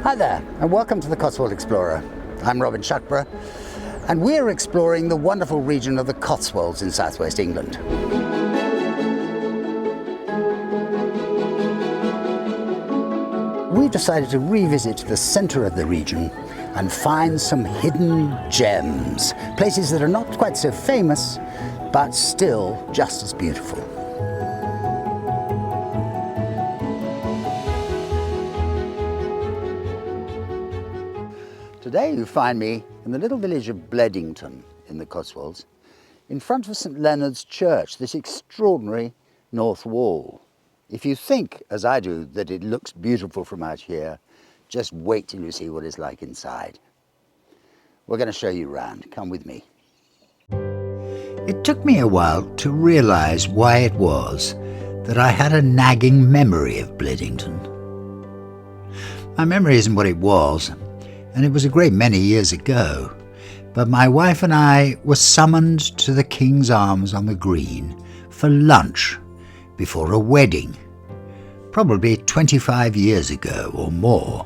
Hi there, and welcome to the Cotswold Explorer. I'm Robin Shuckburgh, and we're exploring the wonderful region of the Cotswolds in southwest England. We've decided to revisit the centre of the region and find some hidden gems, places that are not quite so famous, but still just as beautiful. Today you find me in the little village of Bledington in the Cotswolds, in front of St Leonard's Church, this extraordinary north wall. If you think, as I do, that it looks beautiful from out here, just wait till you see what it's like inside. We're going to show you around. Come with me. It took me a while to realise why it was that I had a nagging memory of Bledington. My memory isn't what it was, and it was a great many years ago, but my wife and I were summoned to the King's Arms on the Green for lunch before a wedding, probably 25 years ago or more.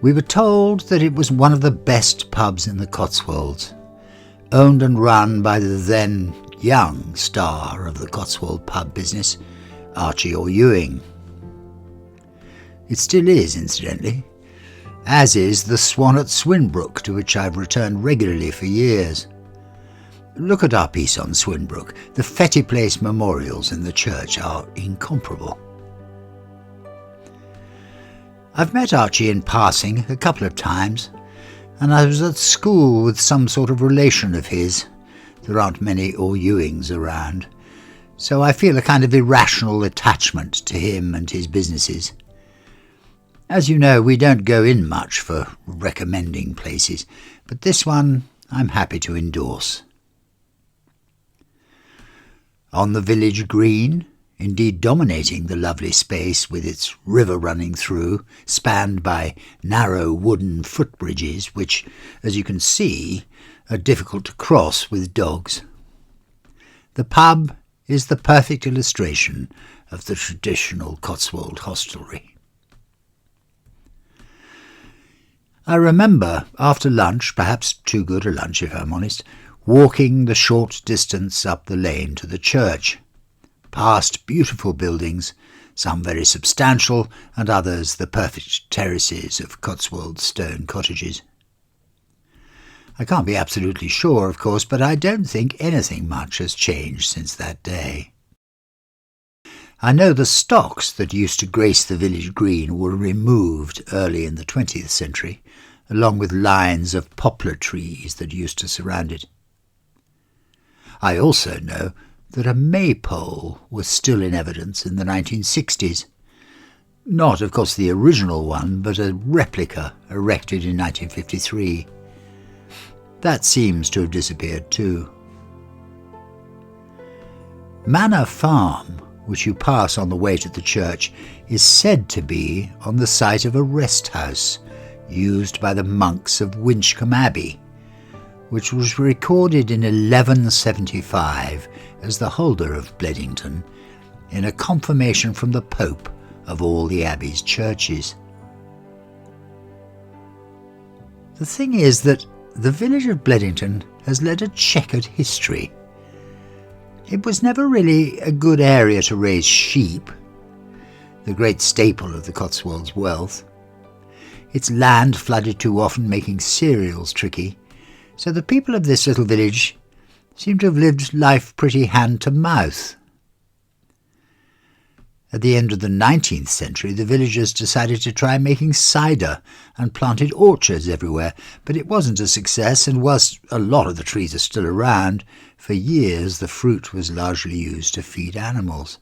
We were told that it was one of the best pubs in the Cotswolds, owned and run by the then young star of the Cotswold pub business, Archie or Ewing. It still is, incidentally, as is the Swan at Swinbrook, to which I've returned regularly for years. Look at our piece on Swinbrook. The Fetty Place memorials in the church are incomparable. I've met Archie in passing a couple of times, and I was at school with some sort of relation of his. There aren't many or Ewings around, so I feel a kind of irrational attachment to him and his businesses. As you know, we don't go in much for recommending places, but this one I'm happy to endorse. On the village green, indeed dominating the lovely space with its river running through, spanned by narrow wooden footbridges which, as you can see, are difficult to cross with dogs. The pub is the perfect illustration of the traditional Cotswold hostelry. I remember, after lunch, perhaps too good a lunch if I'm honest, walking the short distance up the lane to the church, past beautiful buildings, some very substantial and others the perfect terraces of Cotswold stone cottages. I can't be absolutely sure, of course, but I don't think anything much has changed since that day. I know the stocks that used to grace the village green were removed early in the 20th century, along with lines of poplar trees that used to surround it. I also know that a maypole was still in evidence in the 1960s. Not, of course, the original one, but a replica erected in 1953. That seems to have disappeared too. Manor Farm, which you pass on the way to the church, is said to be on the site of a rest house used by the monks of Winchcombe Abbey, which was recorded in 1175 as the holder of Bledington in a confirmation from the Pope of all the Abbey's churches. The thing is that the village of Bledington has led a checkered history. It was never really a good area to raise sheep, the great staple of the Cotswolds' wealth. Its land flooded too often, making cereals tricky, so the people of this little village seem to have lived life pretty hand-to-mouth. At the end of the 19th century, the villagers decided to try making cider and planted orchards everywhere, but it wasn't a success, and whilst a lot of the trees are still around, for years the fruit was largely used to feed animals.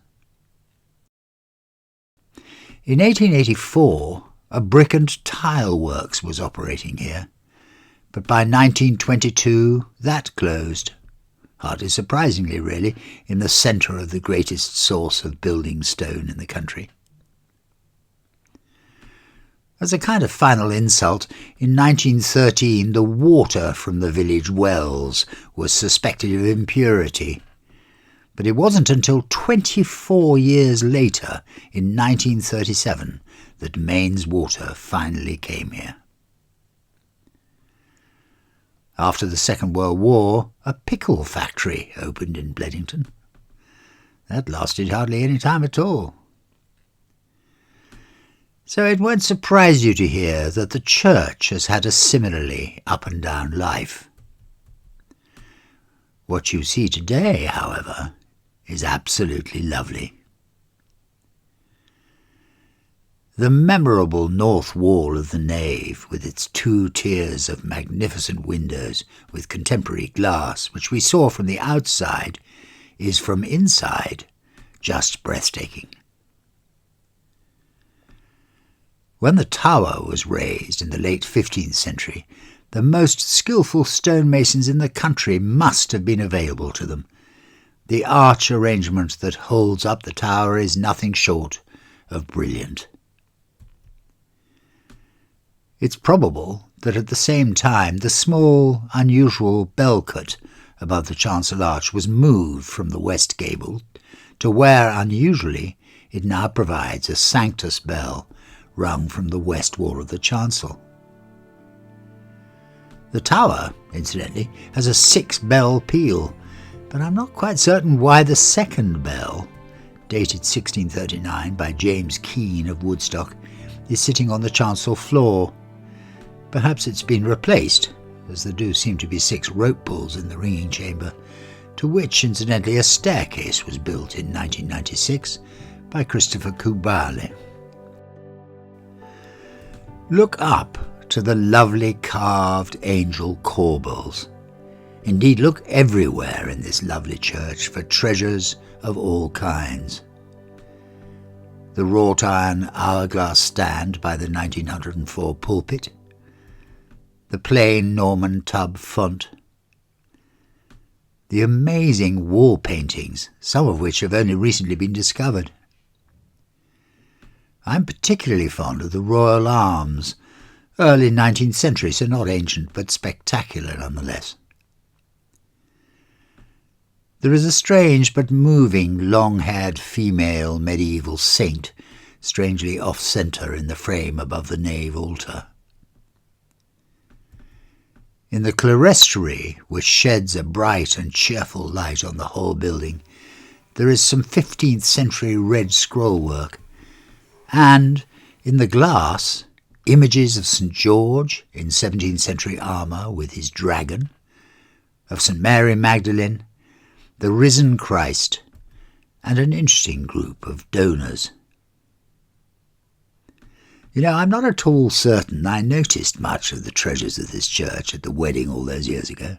In 1884, a brick and tile works was operating here, but by 1922 that closed, hardly surprisingly really, in the centre of the greatest source of building stone in the country. As a kind of final insult, in 1913 the water from the village wells was suspected of impurity, But it wasn't until 24 years later, in 1937, that Mains Water finally came here. After the Second World War, a pickle factory opened in Bledington. That lasted hardly any time at all. So it won't surprise you to hear that the church has had a similarly up and down life. What you see today, however, is absolutely lovely. The memorable north wall of the nave, with its 2 tiers of magnificent windows with contemporary glass, which we saw from the outside, is from inside just breathtaking. When the tower was raised in the late 15th century, the most skillful stonemasons in the country must have been available to them. The arch arrangement that holds up the tower is nothing short of brilliant. It's probable that at the same time the small, unusual bell cut above the chancel arch was moved from the west gable to where, unusually, it now provides a sanctus bell rung from the west wall of the chancel. The tower, incidentally, has a 6-bell peal, but I'm not quite certain why the second bell, dated 1639 by James Keane of Woodstock, is sitting on the chancel floor. Perhaps it's been replaced, as there do seem to be 6 rope pulls in the ringing chamber, to which, incidentally, a staircase was built in 1996 by Christopher Kubale. Look up to the lovely carved angel corbels. Indeed, look everywhere in this lovely church for treasures of all kinds. The wrought iron hourglass stand by the 1904 pulpit, the plain Norman tub font, the amazing wall paintings, some of which have only recently been discovered. I'm particularly fond of the royal arms, early 19th century, so not ancient, but spectacular nonetheless. There is a strange but moving long-haired female medieval saint, strangely off-centre in the frame above the nave altar. In the clerestory, which sheds a bright and cheerful light on the whole building, there is some 15th century red scrollwork, and, in the glass, images of St. George in 17th century armour with his dragon, of St. Mary Magdalene, the risen Christ, and an interesting group of donors. You know, I'm not at all certain I noticed much of the treasures of this church at the wedding all those years ago,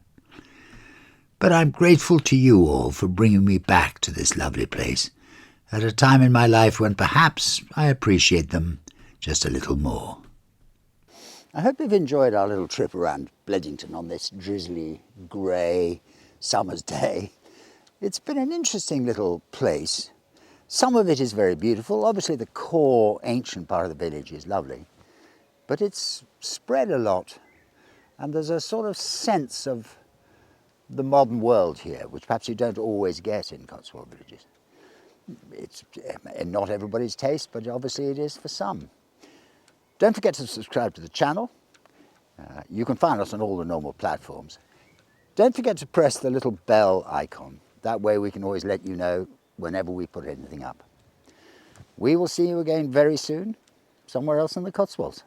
but I'm grateful to you all for bringing me back to this lovely place at a time in my life when perhaps I appreciate them just a little more. I hope you've enjoyed our little trip around Bledington on this drizzly, grey summer's day. It's been an interesting little place. Some of it is very beautiful. Obviously the core ancient part of the village is lovely, but it's spread a lot, and there's a sort of sense of the modern world here, which perhaps you don't always get in Cotswold villages. It's not everybody's taste, but obviously it is for some. Don't forget to subscribe to the channel. You can find us on all the normal platforms. Don't forget to press the little bell icon. That way we can always let you know whenever we put anything up. We will see you again very soon, somewhere else in the Cotswolds.